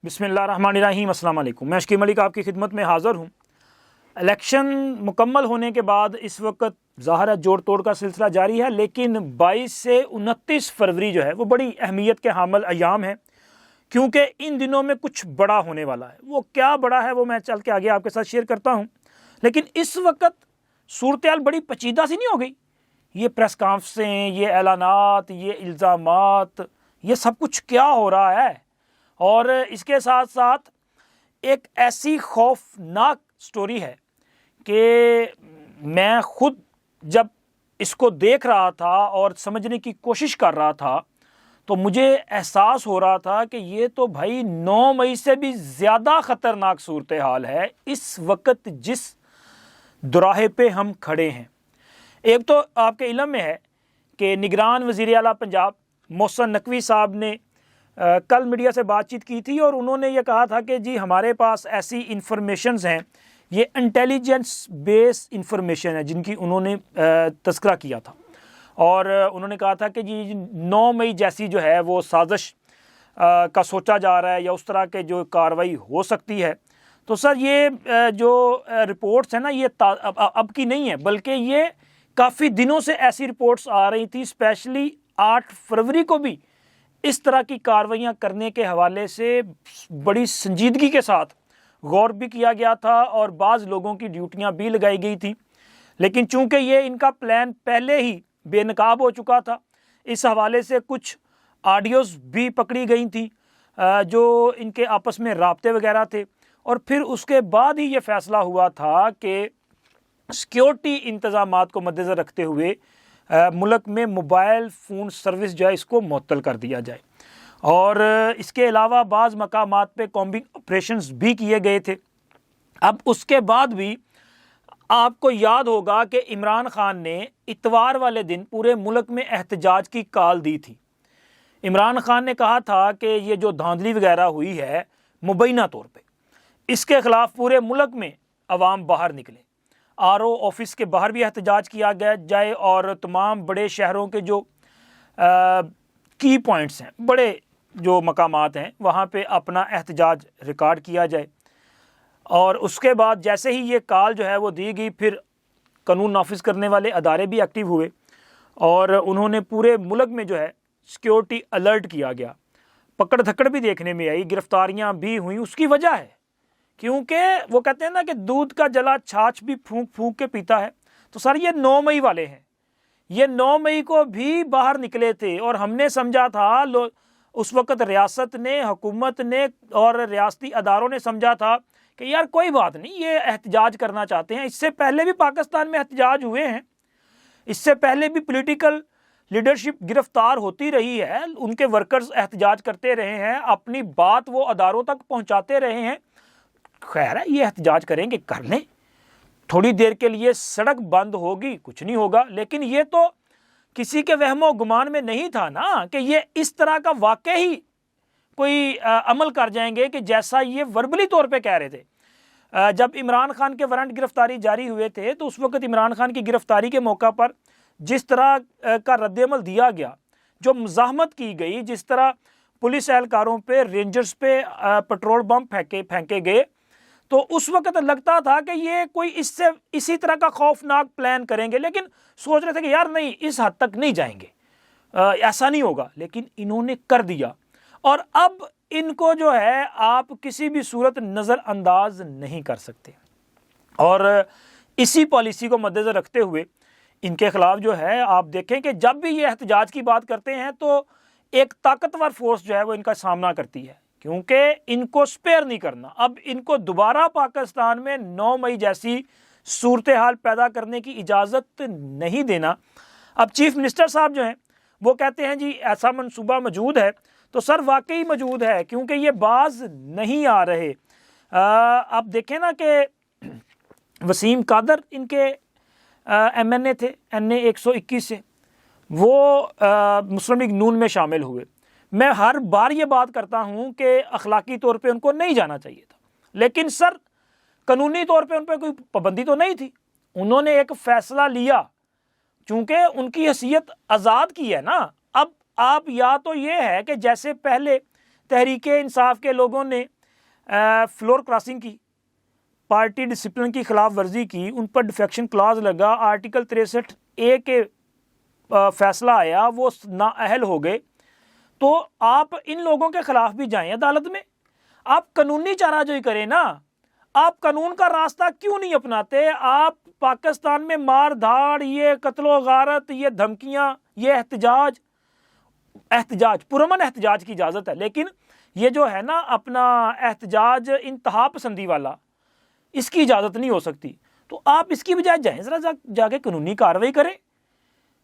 بسم اللہ الرحمن الرحیم۔ السلام علیکم، میں اشکی ملک آپ کی خدمت میں حاضر ہوں۔ الیکشن مکمل ہونے کے بعد اس وقت ظاہر ہے جوڑ توڑ کا سلسلہ جاری ہے، لیکن 22 سے 29 فروری جو ہے وہ بڑی اہمیت کے حامل ایام ہیں، کیونکہ ان دنوں میں کچھ بڑا ہونے والا ہے۔ وہ کیا بڑا ہے وہ میں چل کے آگے آپ کے ساتھ شیئر کرتا ہوں، لیکن اس وقت صورتحال بڑی پیچیدہ سی نہیں ہو گئی؟ یہ پریس کانفرنسیں، یہ اعلانات، یہ الزامات، یہ سب کچھ کیا ہو رہا ہے؟ اور اس کے ساتھ ساتھ ایک ایسی خوفناک سٹوری ہے کہ میں خود جب اس کو دیکھ رہا تھا اور سمجھنے کی کوشش کر رہا تھا تو مجھے احساس ہو رہا تھا کہ یہ تو بھائی 9 مئی سے بھی زیادہ خطرناک صورتحال ہے اس وقت جس دوراہے پہ ہم کھڑے ہیں۔ ایک تو آپ کے علم میں ہے کہ نگران وزیر اعلیٰ پنجاب محسن نقوی صاحب نے کل میڈیا سے بات چیت کی تھی، اور انہوں نے یہ کہا تھا کہ جی ہمارے پاس ایسی انفارمیشنز ہیں، یہ انٹیلیجنس بیس انفارمیشن ہے جن کی انہوں نے تذکرہ کیا تھا، اور انہوں نے کہا تھا کہ جی 9 مئی جیسی جو ہے وہ سازش کا سوچا جا رہا ہے یا اس طرح کے جو کارروائی ہو سکتی ہے۔ تو سر یہ جو رپورٹس ہیں نا، یہ اب کی نہیں ہے، بلکہ یہ کافی دنوں سے ایسی رپورٹس آ رہی تھی۔ اسپیشلی 8 فروری کو بھی اس طرح کی کارروائیاں کرنے کے حوالے سے بڑی سنجیدگی کے ساتھ غور بھی کیا گیا تھا اور بعض لوگوں کی ڈیوٹیاں بھی لگائی گئی تھی، لیکن چونکہ یہ ان کا پلان پہلے ہی بے نقاب ہو چکا تھا، اس حوالے سے کچھ آڈیوز بھی پکڑی گئی تھیں جو ان کے آپس میں رابطے وغیرہ تھے، اور پھر اس کے بعد ہی یہ فیصلہ ہوا تھا کہ سیکیورٹی انتظامات کو مد نظر رکھتے ہوئے ملک میں موبائل فون سروس جو ہے اس کو معطل کر دیا جائے، اور اس کے علاوہ بعض مقامات پہ کامبنگ آپریشنز بھی کیے گئے تھے۔ اب اس کے بعد بھی آپ کو یاد ہوگا کہ عمران خان نے اتوار والے دن پورے ملک میں احتجاج کی کال دی تھی۔ عمران خان نے کہا تھا کہ یہ جو دھاندلی وغیرہ ہوئی ہے مبینہ طور پہ، اس کے خلاف پورے ملک میں عوام باہر نکلے، RO آفس کے باہر بھی احتجاج کیا جائے، اور تمام بڑے شہروں کے جو کی پوائنٹس ہیں، بڑے جو مقامات ہیں، وہاں پہ اپنا احتجاج ریکارڈ کیا جائے۔ اور اس کے بعد جیسے ہی یہ کال جو ہے وہ دی گئی، پھر قانون نافذ کرنے والے ادارے بھی ایکٹیو ہوئے، اور انہوں نے پورے ملک میں جو ہے سیکیورٹی الرٹ کیا گیا۔ پکڑ دھکڑ بھی دیکھنے میں آئی، گرفتاریاں بھی ہوئیں۔ اس کی وجہ ہے کیونکہ وہ کہتے ہیں نا کہ دودھ کا جلا چھاچھ بھی پھونک پھونک کے پیتا ہے۔ تو سر یہ 9 مئی والے ہیں، یہ 9 مئی کو بھی باہر نکلے تھے، اور ہم نے سمجھا تھا، اس وقت ریاست نے، حکومت نے اور ریاستی اداروں نے سمجھا تھا کہ یار کوئی بات نہیں، یہ احتجاج کرنا چاہتے ہیں۔ اس سے پہلے بھی پاکستان میں احتجاج ہوئے ہیں، اس سے پہلے بھی پولیٹیکل لیڈرشپ گرفتار ہوتی رہی ہے، ان کے ورکرز احتجاج کرتے رہے ہیں، اپنی بات وہ اداروں تک پہنچاتے رہے ہیں۔ خیر ہے، یہ احتجاج کریں گے کر لیں، تھوڑی دیر کے لیے سڑک بند ہوگی، کچھ نہیں ہوگا، لیکن یہ تو کسی کے وہم و گمان میں نہیں تھا نا کہ یہ اس طرح کا واقعی کوئی عمل کر جائیں گے کہ جیسا یہ وربلی طور پہ کہہ رہے تھے۔ جب عمران خان کے وارنٹ گرفتاری جاری ہوئے تھے تو اس وقت عمران خان کی گرفتاری کے موقع پر جس طرح کا رد عمل دیا گیا، جو مزاحمت کی گئی، جس طرح پولیس اہلکاروں پہ، رینجرز پہ پٹرول بم پھینکے گئے، تو اس وقت لگتا تھا کہ یہ کوئی اسی طرح کا خوفناک پلان کریں گے، لیکن سوچ رہے تھے کہ یار نہیں، اس حد تک نہیں جائیں گے، ایسا نہیں ہوگا، لیکن انہوں نے کر دیا۔ اور اب ان کو جو ہے آپ کسی بھی صورت نظر انداز نہیں کر سکتے، اور اسی پالیسی کو مد نظر رکھتے ہوئے ان کے خلاف جو ہے آپ دیکھیں کہ جب بھی یہ احتجاج کی بات کرتے ہیں تو ایک طاقتور فورس جو ہے وہ ان کا سامنا کرتی ہے، کیونکہ ان کو سپیئر نہیں کرنا۔ اب ان کو دوبارہ پاکستان میں 9 مئی جیسی صورتحال پیدا کرنے کی اجازت نہیں دینا۔ اب چیف منسٹر صاحب جو ہیں وہ کہتے ہیں جی ایسا منصوبہ موجود ہے، تو سر واقعی موجود ہے، کیونکہ یہ باز نہیں آ رہے۔ آپ دیکھیں نا کہ وسیم قادر ان کے MNA تھے، NA 121 سے، وہ مسلم لیگ نون میں شامل ہوئے۔ میں ہر بار یہ بات کرتا ہوں کہ اخلاقی طور پہ ان کو نہیں جانا چاہیے تھا، لیکن سر قانونی طور پہ ان پہ کوئی پابندی تو نہیں تھی، انہوں نے ایک فیصلہ لیا، چونکہ ان کی حیثیت آزاد کی ہے نا۔ اب آپ یا تو یہ ہے کہ جیسے پہلے تحریک انصاف کے لوگوں نے فلور کراسنگ کی، پارٹی ڈسپلن کی خلاف ورزی کی، ان پر ڈیفیکشن کلاز لگا، آرٹیکل 63A کے فیصلہ آیا، وہ نااہل ہو گئے، تو آپ ان لوگوں کے خلاف بھی جائیں عدالت میں، آپ قانونی چارہ جوئی کریں نا، آپ قانون کا راستہ کیوں نہیں اپناتے؟ آپ پاکستان میں مار دھاڑ، یہ قتل و غارت، یہ دھمکیاں، یہ احتجاج پرامن احتجاج کی اجازت ہے، لیکن یہ جو ہے نا اپنا احتجاج انتہا پسندی والا، اس کی اجازت نہیں ہو سکتی۔ تو آپ اس کی بجائے جائیں ذرا جا کے قانونی کارروائی کریں،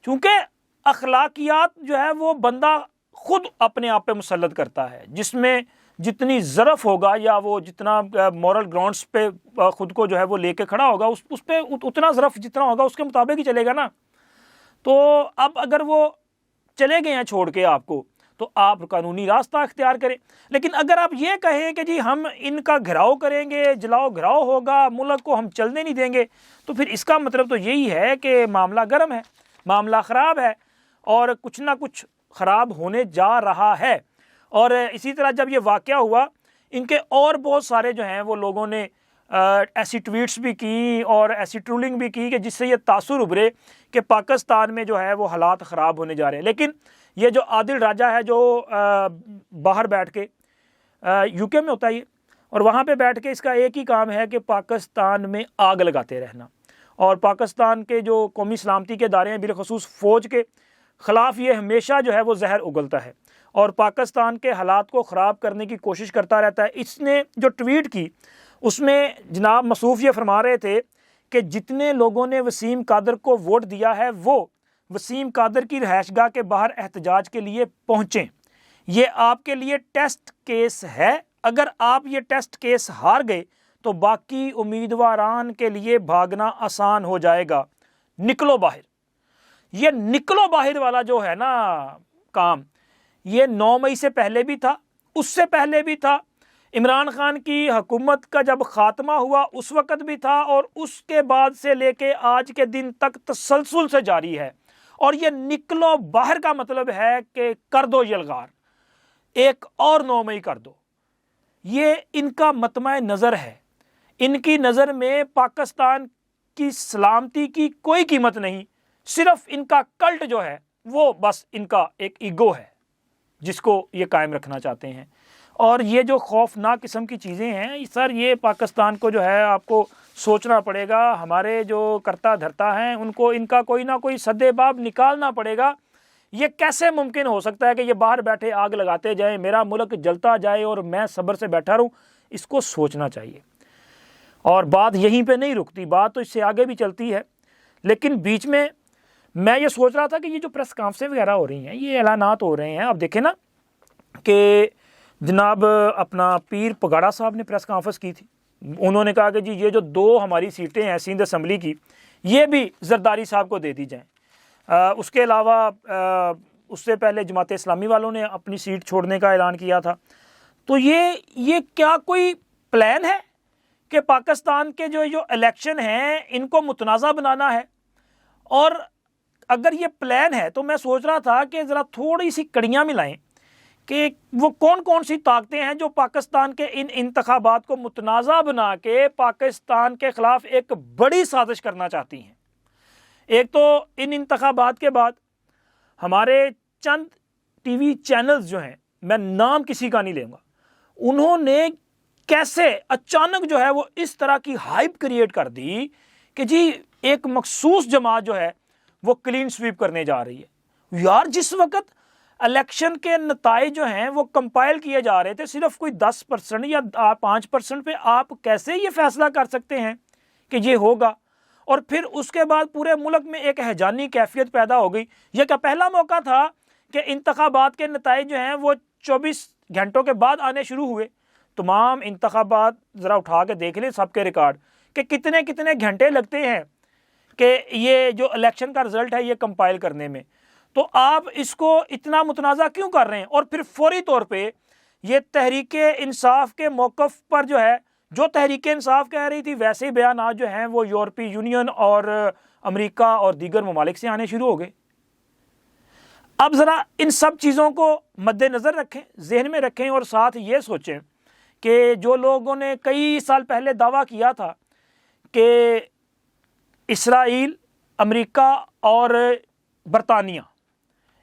چونکہ اخلاقیات جو ہے وہ بندہ خود اپنے آپ پہ مسلط کرتا ہے، جس میں جتنی ظرف ہوگا یا وہ جتنا مورل گراؤنڈز پہ خود کو جو ہے وہ لے کے کھڑا ہوگا، اس پہ اتنا ظرف جتنا ہوگا اس کے مطابق ہی چلے گا نا۔ تو اب اگر وہ چلے گئے ہیں چھوڑ کے آپ کو، تو آپ قانونی راستہ اختیار کریں، لیکن اگر آپ یہ کہیں کہ جی ہم ان کا گھراؤ کریں گے، جلاؤ گھراؤ ہوگا، ملک کو ہم چلنے نہیں دیں گے، تو پھر اس کا مطلب تو یہی ہے کہ معاملہ گرم ہے، معاملہ خراب ہے، اور کچھ نہ کچھ خراب ہونے جا رہا ہے۔ اور اسی طرح جب یہ واقعہ ہوا، ان کے اور بہت سارے جو ہیں وہ لوگوں نے ایسی ٹویٹس بھی کی اور ایسی ٹرولنگ بھی کی کہ جس سے یہ تاثر ابھرے کہ پاکستان میں جو ہے وہ حالات خراب ہونے جا رہے ہیں۔ لیکن یہ جو عادل راجہ ہے، جو باہر بیٹھ کے UK میں ہوتا ہے یہ، اور وہاں پہ بیٹھ کے اس کا ایک ہی کام ہے کہ پاکستان میں آگ لگاتے رہنا، اور پاکستان کے جو قومی سلامتی کے ادارے ہیں، بالخصوص فوج کے خلاف یہ ہمیشہ جو ہے وہ زہر اگلتا ہے اور پاکستان کے حالات کو خراب کرنے کی کوشش کرتا رہتا ہے۔ اس نے جو ٹویٹ کی اس میں جناب مصروف یہ فرما رہے تھے کہ جتنے لوگوں نے وسیم قادر کو ووٹ دیا ہے وہ وسیم قادر کی رہائش گاہ کے باہر احتجاج کے لیے پہنچیں، یہ آپ کے لیے ٹیسٹ کیس ہے، اگر آپ یہ ٹیسٹ کیس ہار گئے تو باقی امیدواران کے لیے بھاگنا آسان ہو جائے گا، نکلو باہر۔ یہ نکلو باہر والا جو ہے نا کام، یہ 9 مئی سے پہلے بھی تھا، اس سے پہلے بھی تھا، عمران خان کی حکومت کا جب خاتمہ ہوا اس وقت بھی تھا، اور اس کے بعد سے لے کے آج کے دن تک تسلسل سے جاری ہے۔ اور یہ نکلو باہر کا مطلب ہے کہ کر دو یلغار، ایک اور 9 مئی کر دو۔ یہ ان کا مطمع نظر ہے، ان کی نظر میں پاکستان کی سلامتی کی کوئی قیمت نہیں، صرف ان کا کلٹ جو ہے وہ بس ان کا ایک ایگو ہے جس کو یہ قائم رکھنا چاہتے ہیں۔ اور یہ جو خوفناک قسم کی چیزیں ہیں سر، یہ پاکستان کو جو ہے آپ کو سوچنا پڑے گا، ہمارے جو کرتا دھرتا ہیں ان کو ان کا کوئی نہ کوئی سد باب نکالنا پڑے گا۔ یہ کیسے ممکن ہو سکتا ہے کہ یہ باہر بیٹھے آگ لگاتے جائیں، میرا ملک جلتا جائے اور میں صبر سے بیٹھا رہوں؟ اس کو سوچنا چاہیے۔ اور بات یہیں پہ نہیں رکتی، بات تو اس سے آگے بھی چلتی ہے، لیکن بیچ میں یہ سوچ رہا تھا کہ یہ جو پریس کانفرنس وغیرہ ہو رہی ہیں، یہ اعلانات ہو رہے ہیں، اب دیکھیں نا کہ جناب اپنا پیر پگاڑا صاحب نے پریس کانفرنس کی تھی، انہوں نے کہا کہ جی یہ جو 2 ہماری سیٹیں ہیں سندھ اسمبلی کی، یہ بھی زرداری صاحب کو دے دی جائیں۔ اس کے علاوہ اس سے پہلے جماعت اسلامی والوں نے اپنی سیٹ چھوڑنے کا اعلان کیا تھا۔ تو یہ کیا کوئی پلان ہے کہ پاکستان کے جو الیکشن ہیں ان کو متنازع بنانا ہے؟ اور اگر یہ پلان ہے تو میں سوچ رہا تھا کہ ذرا تھوڑی سی کڑیاں ملائیں کہ وہ کون کون سی طاقتیں ہیں جو پاکستان کے ان انتخابات کو متنازع بنا کے پاکستان کے خلاف ایک بڑی سازش کرنا چاہتی ہیں۔ ایک تو ان انتخابات کے بعد ہمارے چند ٹی وی چینلز جو ہیں، میں نام کسی کا نہیں لوں گا، انہوں نے کیسے اچانک جو ہے وہ اس طرح کی ہائپ کریٹ کر دی کہ جی ایک مخصوص جماعت جو ہے وہ کلین سویپ کرنے جا رہی ہے۔ یار جس وقت الیکشن کے نتائج جو ہیں وہ کمپائل کیے جا رہے تھے صرف کوئی 10% یا 5% پہ، آپ کیسے یہ فیصلہ کر سکتے ہیں کہ یہ ہوگا؟ اور پھر اس کے بعد پورے ملک میں ایک ہیجانی کیفیت پیدا ہو گئی۔ یہ کا پہلا موقع تھا کہ انتخابات کے نتائج جو ہیں وہ 24 گھنٹوں کے بعد آنے شروع ہوئے۔ تمام انتخابات ذرا اٹھا کے دیکھ لیں سب کے ریکارڈ کہ کتنے گھنٹے لگتے ہیں کہ یہ جو الیکشن کا رزلٹ ہے یہ کمپائل کرنے میں۔ تو آپ اس کو اتنا متنازع کیوں کر رہے ہیں؟ اور پھر فوری طور پہ یہ تحریک انصاف کے موقف پر جو ہے، جو تحریک انصاف کہہ رہی تھی ویسے ہی بیانات جو ہیں وہ یورپی یونین اور امریکہ اور دیگر ممالک سے آنے شروع ہو گئے۔ اب ذرا ان سب چیزوں کو مد نظر رکھیں، ذہن میں رکھیں، اور ساتھ یہ سوچیں کہ جو لوگوں نے کئی سال پہلے دعویٰ کیا تھا کہ اسرائیل، امریکہ اور برطانیہ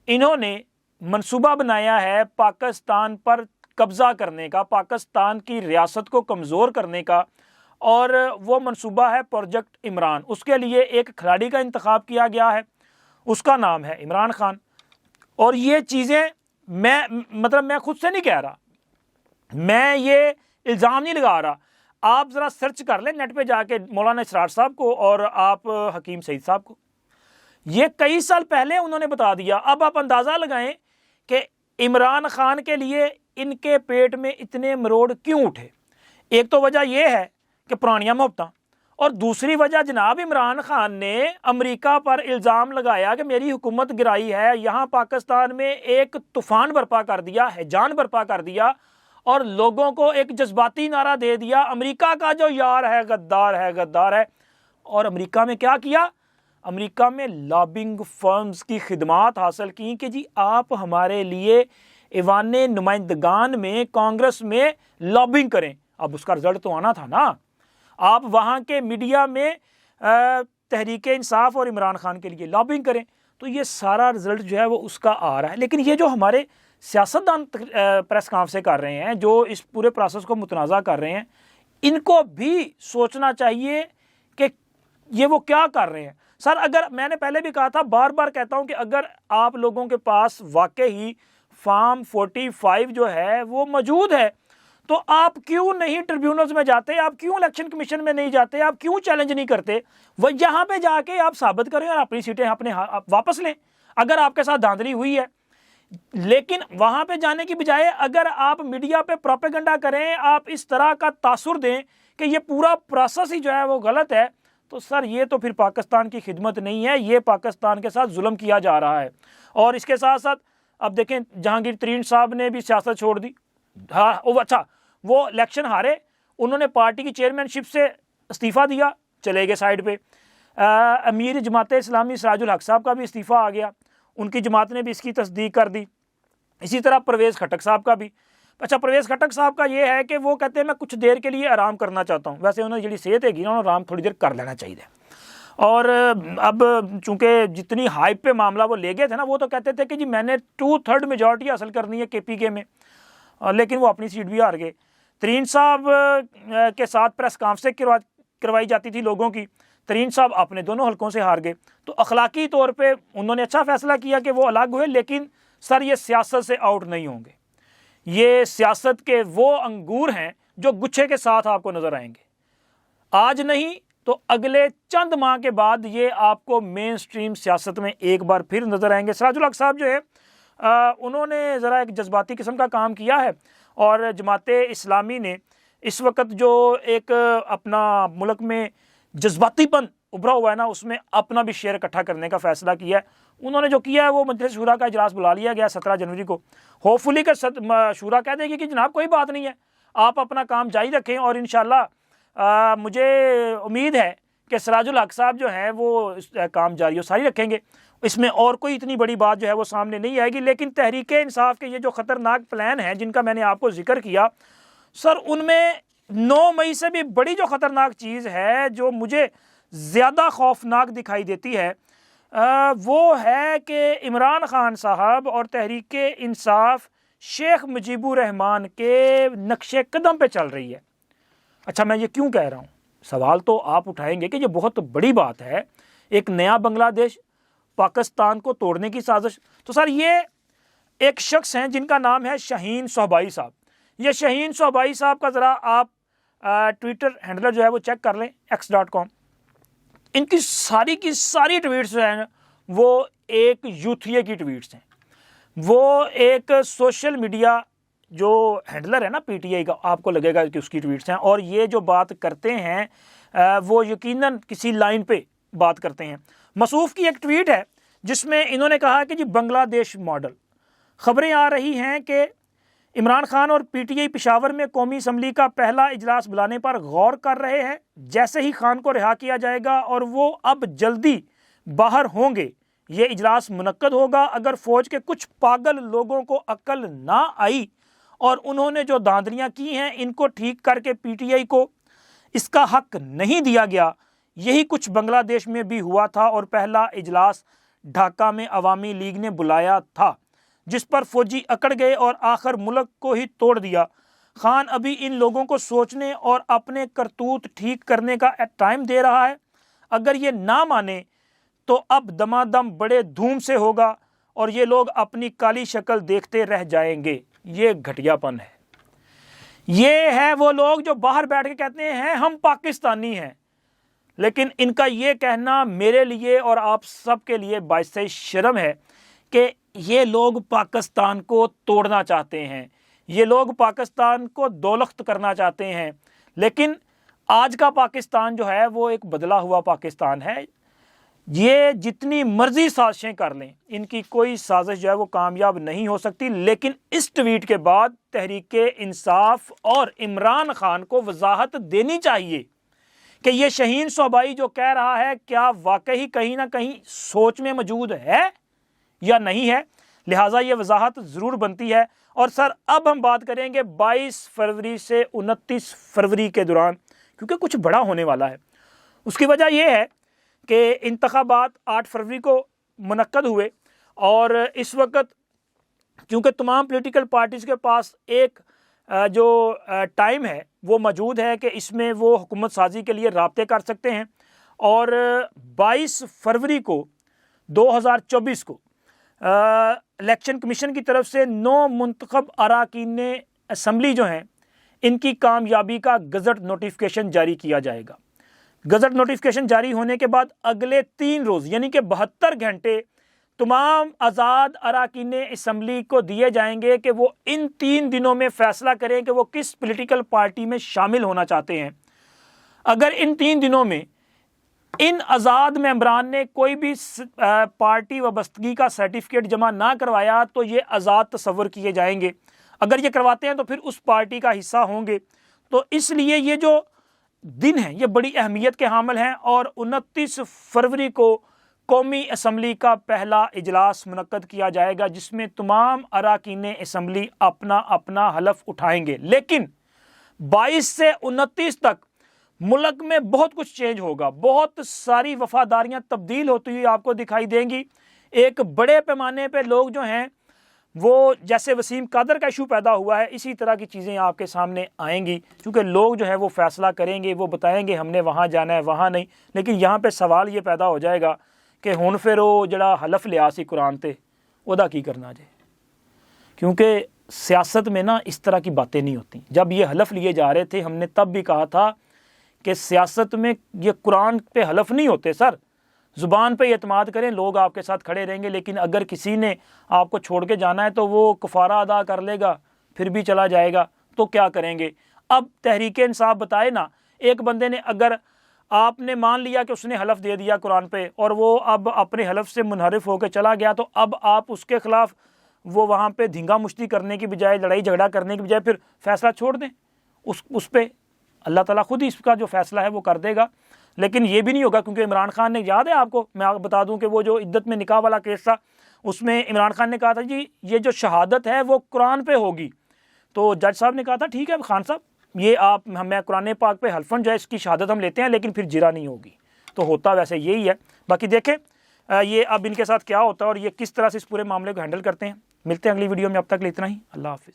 انہوں نے منصوبہ بنایا ہے پاکستان پر قبضہ کرنے کا، پاکستان کی ریاست کو کمزور کرنے کا، اور وہ منصوبہ ہے پروجیکٹ عمران۔ اس کے لیے ایک کھلاڑی کا انتخاب کیا گیا ہے، اس کا نام ہے عمران خان۔ اور یہ چیزیں میں خود سے نہیں کہہ رہا، میں یہ الزام نہیں لگا رہا، آپ ذرا سرچ کر لیں نیٹ پہ جا کے مولانا اسرار صاحب کو اور آپ حکیم سعید صاحب کو، یہ کئی سال پہلے انہوں نے بتا دیا۔ اب آپ اندازہ لگائیں کہ عمران خان کے لیے ان کے پیٹ میں اتنے مروڑ کیوں اٹھے۔ ایک تو وجہ یہ ہے کہ پرانیاں محبتاں، اور دوسری وجہ جناب عمران خان نے امریکہ پر الزام لگایا کہ میری حکومت گرائی ہے، یہاں پاکستان میں ایک طوفان برپا کر دیا، ہیجان برپا کر دیا، اور لوگوں کو ایک جذباتی نعرہ دے دیا امریکہ کا جو یار ہے غدار ہے، غدار ہے۔ اور امریکہ میں کیا کیا؟ امریکہ میں لابنگ فرمز کی خدمات حاصل کی کہ جی آپ ہمارے لیے ایوان نمائندگان میں، کانگریس میں لابنگ کریں۔ اب اس کا رزلٹ تو آنا تھا نا، آپ وہاں کے میڈیا میں تحریک انصاف اور عمران خان کے لیے لابنگ کریں، تو یہ سارا رزلٹ جو ہے وہ اس کا آ رہا ہے۔ لیکن یہ جو ہمارے سیاستدان پریس کانفرنس کر رہے ہیں، جو اس پورے پروسیس کو متنازع کر رہے ہیں، ان کو بھی سوچنا چاہیے کہ یہ وہ کیا کر رہے ہیں۔ سر اگر میں نے پہلے بھی کہا تھا، بار بار کہتا ہوں کہ اگر آپ لوگوں کے پاس واقعی فارم 45 جو ہے وہ موجود ہے تو آپ کیوں نہیں ٹریبیونلز میں جاتے، آپ کیوں الیکشن کمیشن میں نہیں جاتے، آپ کیوں چیلنج نہیں کرتے؟ وہ یہاں پہ جا کے آپ ثابت کریں اور اپنی سیٹیں اپنے واپس لیں اگر آپ کے ساتھ دھاندلی ہوئی ہے۔ لیکن وہاں پہ جانے کی بجائے اگر آپ میڈیا پہ پروپیگنڈا کریں، آپ اس طرح کا تاثر دیں کہ یہ پورا پروسیس ہی جو ہے وہ غلط ہے، تو سر یہ تو پھر پاکستان کی خدمت نہیں ہے، یہ پاکستان کے ساتھ ظلم کیا جا رہا ہے۔ اور اس کے ساتھ ساتھ اب دیکھیں جہانگیر ترین صاحب نے بھی سیاست چھوڑ دی۔ ہاں اچھا، وہ الیکشن ہارے، انہوں نے پارٹی کی چیئرمین شپ سے استعفیٰ دیا، چلے گئے سائڈ پہ۔ امیر جماعت اسلامی سراج الحق صاحب کا بھی استعفیٰ آ گیا، ان کی جماعت نے بھی اس کی تصدیق کر دی۔ اسی طرح پرویز خٹک صاحب کا بھی۔ اچھا، پرویز خٹک صاحب کا یہ ہے کہ وہ کہتے ہیں میں کچھ دیر کے لیے آرام کرنا چاہتا ہوں، ویسے انہوں نے جڑی صحت ہے گی نا، آرام تھوڑی دیر کر لینا چاہیے۔ اور اب چونکہ جتنی ہائپ پہ معاملہ وہ لے گئے تھے نا، وہ تو کہتے تھے کہ جی میں نے 2/3 میجورٹی حاصل کرنی ہے KPK میں، لیکن وہ اپنی سیٹ بھی ہار گئے۔ ترین صاحب کے ساتھ پریس کانفرنس کروائی جاتی تھی لوگوں کی، ترین صاحب اپنے دونوں حلقوں سے ہار گئے، تو اخلاقی طور پہ انہوں نے اچھا فیصلہ کیا کہ وہ الگ ہوئے، لیکن سر یہ سیاست سے آؤٹ نہیں ہوں گے۔ یہ سیاست کے وہ انگور ہیں جو گچھے کے ساتھ آپ کو نظر آئیں گے، آج نہیں تو اگلے چند ماہ کے بعد یہ آپ کو مین سٹریم سیاست میں ایک بار پھر نظر آئیں گے۔ سراج الحق صاحب جو ہے انہوں نے ذرا ایک جذباتی قسم کا کام کیا ہے، اور جماعت اسلامی نے اس وقت جو ایک اپنا ملک میں جذباتی پن ابھرا ہوا ہے نا، اس میں اپنا بھی شیئر اکٹھا کرنے کا فیصلہ کیا ہے۔ انہوں نے جو کیا ہے وہ مجلس شورا کا اجلاس بلا لیا گیا 17 جنوری کو۔ ہوپ فلی کہ شورا کہہ دے گی کہ جناب کوئی بات نہیں ہے، آپ اپنا کام جاری رکھیں، اور انشاءاللہ مجھے امید ہے کہ سراج الحق صاحب جو ہیں وہ کام جاری و ساری رکھیں گے۔ اس میں اور کوئی اتنی بڑی بات جو ہے وہ سامنے نہیں آئے گی۔ لیکن تحریک انصاف کے یہ جو خطرناک پلان ہیں جن کا میں نے آپ کو ذکر کیا، سر ان میں 9 مئی سے بھی بڑی جو خطرناک چیز ہے، جو مجھے زیادہ خوفناک دکھائی دیتی ہے، وہ ہے کہ عمران خان صاحب اور تحریک انصاف شیخ مجیب الرحمان کے نقش قدم پہ چل رہی ہے۔ اچھا، میں یہ کیوں کہہ رہا ہوں؟ سوال تو آپ اٹھائیں گے کہ یہ بہت بڑی بات ہے، ایک نیا بنگلہ دیش، پاکستان کو توڑنے کی سازش۔ تو سر یہ ایک شخص ہیں جن کا نام ہے شاہین صوبائی صاحب۔ یہ شاہین صوبائی صاحب کا ذرا آپ ٹویٹر ہینڈلر جو ہے وہ چیک کر لیں، x.com۔ ان کی ساری ٹویٹس جو ہیں وہ ایک یوتھیے کی ٹویٹس ہیں۔ وہ ایک سوشل میڈیا جو ہینڈلر ہے نا PTI کا، آپ کو لگے گا کہ اس کی ٹویٹس ہیں، اور یہ جو بات کرتے ہیں وہ یقیناً کسی لائن پہ بات کرتے ہیں۔ مصوف کی ایک ٹویٹ ہے جس میں انہوں نے کہا کہ جی بنگلہ دیش ماڈل، خبریں آ رہی ہیں کہ عمران خان اور PTI پشاور میں قومی اسمبلی کا پہلا اجلاس بلانے پر غور کر رہے ہیں۔ جیسے ہی خان کو رہا کیا جائے گا اور وہ اب جلدی باہر ہوں گے، یہ اجلاس منعقد ہوگا۔ اگر فوج کے کچھ پاگل لوگوں کو عقل نہ آئی اور انہوں نے جو دھاندلیاں کی ہیں ان کو ٹھیک کر کے پی ٹی آئی کو اس کا حق نہیں دیا گیا۔ یہی کچھ بنگلہ دیش میں بھی ہوا تھا اور پہلا اجلاس ڈھاکہ میں عوامی لیگ نے بلایا تھا جس پر فوجی اکڑ گئے اور آخر ملک کو ہی توڑ دیا۔ خان ابھی ان لوگوں کو سوچنے اور اپنے کرتوت ٹھیک کرنے کا ٹائم دے رہا ہے۔ اگر یہ نہ مانے تو اب دمادم بڑے دھوم سے ہوگا اور یہ لوگ اپنی کالی شکل دیکھتے رہ جائیں گے۔ یہ گھٹیا پن ہے۔ یہ ہے وہ لوگ جو باہر بیٹھ کے کہتے ہیں ہم پاکستانی ہیں، لیکن ان کا یہ کہنا میرے لیے اور آپ سب کے لیے باعث شرم ہے کہ یہ لوگ پاکستان کو توڑنا چاہتے ہیں، یہ لوگ پاکستان کو دولخت کرنا چاہتے ہیں۔ لیکن آج کا پاکستان جو ہے وہ ایک بدلا ہوا پاکستان ہے۔ یہ جتنی مرضی سازشیں کر لیں، ان کی کوئی سازش جو ہے وہ کامیاب نہیں ہو سکتی۔ لیکن اس ٹویٹ کے بعد تحریک انصاف اور عمران خان کو وضاحت دینی چاہیے کہ یہ شہین صوبائی جو کہہ رہا ہے کیا واقعی کہیں نہ کہیں سوچ میں موجود ہے یا نہیں ہے، لہٰذا یہ وضاحت ضرور بنتی ہے۔ اور سر اب ہم بات کریں گے 22 فروری سے 29 فروری کے دوران، کیونکہ کچھ بڑا ہونے والا ہے۔ اس کی وجہ یہ ہے کہ انتخابات 8 فروری کو منعقد ہوئے اور اس وقت کیونکہ تمام پولیٹیکل پارٹیز کے پاس ایک جو ٹائم ہے وہ موجود ہے کہ اس میں وہ حکومت سازی کے لیے رابطے کر سکتے ہیں، اور 22 فروری کو 2024 کو الیکشن کمیشن کی طرف سے 9 منتخب اراکین اسمبلی جو ہیں ان کی کامیابی کا گزٹ نوٹیفکیشن جاری کیا جائے گا۔ گزٹ نوٹیفکیشن جاری ہونے کے بعد اگلے 3 روز یعنی کہ 72 گھنٹے تمام آزاد اراکین اسمبلی کو دیے جائیں گے کہ وہ ان 3 دنوں میں فیصلہ کریں کہ وہ کس پولیٹیکل پارٹی میں شامل ہونا چاہتے ہیں۔ اگر ان 3 دنوں میں ان آزاد ممبران نے کوئی بھی پارٹی وابستگی کا سرٹیفکیٹ جمع نہ کروایا تو یہ آزاد تصور کیے جائیں گے۔ اگر یہ کرواتے ہیں تو پھر اس پارٹی کا حصہ ہوں گے۔ تو اس لیے یہ جو دن ہیں یہ بڑی اہمیت کے حامل ہیں، اور 29 فروری کو قومی اسمبلی کا پہلا اجلاس منعقد کیا جائے گا جس میں تمام اراکین اسمبلی اپنا اپنا حلف اٹھائیں گے۔ لیکن 22 سے 29 تک ملک میں بہت کچھ چینج ہوگا، بہت ساری وفاداریاں تبدیل ہوتی ہوئی آپ کو دکھائی دیں گی۔ ایک بڑے پیمانے پہ لوگ جو ہیں وہ جیسے وسیم قادر کا ایشو پیدا ہوا ہے اسی طرح کی چیزیں آپ کے سامنے آئیں گی، کیونکہ لوگ جو ہے وہ فیصلہ کریں گے، وہ بتائیں گے ہم نے وہاں جانا ہے وہاں نہیں۔ لیکن یہاں پہ سوال یہ پیدا ہو جائے گا کہ ہن پھر وہ جڑا حلف لیا سی قرآن تے وہدا کی کرنا جائے، کیونکہ سیاست میں نا اس طرح کی باتیں نہیں ہوتی۔ جب یہ حلف لیے جا رہے تھے ہم نے تب بھی کہا تھا کہ سیاست میں یہ قرآن پہ حلف نہیں ہوتے سر، زبان پہ اعتماد کریں، لوگ آپ کے ساتھ کھڑے رہیں گے، لیکن اگر کسی نے آپ کو چھوڑ کے جانا ہے تو وہ کفارہ ادا کر لے گا پھر بھی چلا جائے گا، تو کیا کریں گے؟ اب تحریک انصاف بتائے نا، ایک بندے نے اگر آپ نے مان لیا کہ اس نے حلف دے دیا قرآن پہ اور وہ اب اپنے حلف سے منحرف ہو کے چلا گیا، تو اب آپ اس کے خلاف وہ وہاں پہ دھنگا مشتی کرنے کی بجائے، لڑائی جھگڑا کرنے کی بجائے پھر فیصلہ چھوڑ دیں اس پہ۔ اللہ تعالیٰ خود ہی اس کا جو فیصلہ ہے وہ کر دے گا۔ لیکن یہ بھی نہیں ہوگا، کیونکہ عمران خان نے، یاد ہے آپ کو، میں آپ کو بتا دوں کہ وہ جو عدت میں نکاح والا کیس تھا اس میں عمران خان نے کہا تھا جی یہ جو شہادت ہے وہ قرآن پہ ہوگی، تو جج صاحب نے کہا تھا ٹھیک ہے خان صاحب یہ آپ ہمیں قرآن پاک پہ حلفاً جو ہے اس کی شہادت ہم لیتے ہیں، لیکن پھر جرا نہیں ہوگی۔ تو ہوتا ویسے یہی ہے۔ باقی دیکھیں یہ اب ان کے ساتھ کیا ہوتا ہے اور یہ کس طرح سے اس پورے معاملے کو ہینڈل کرتے ہیں۔ ملتے ہیں اگلی ویڈیو میں، اب تک کے لیے اتنا ہی، اللہ حافظ۔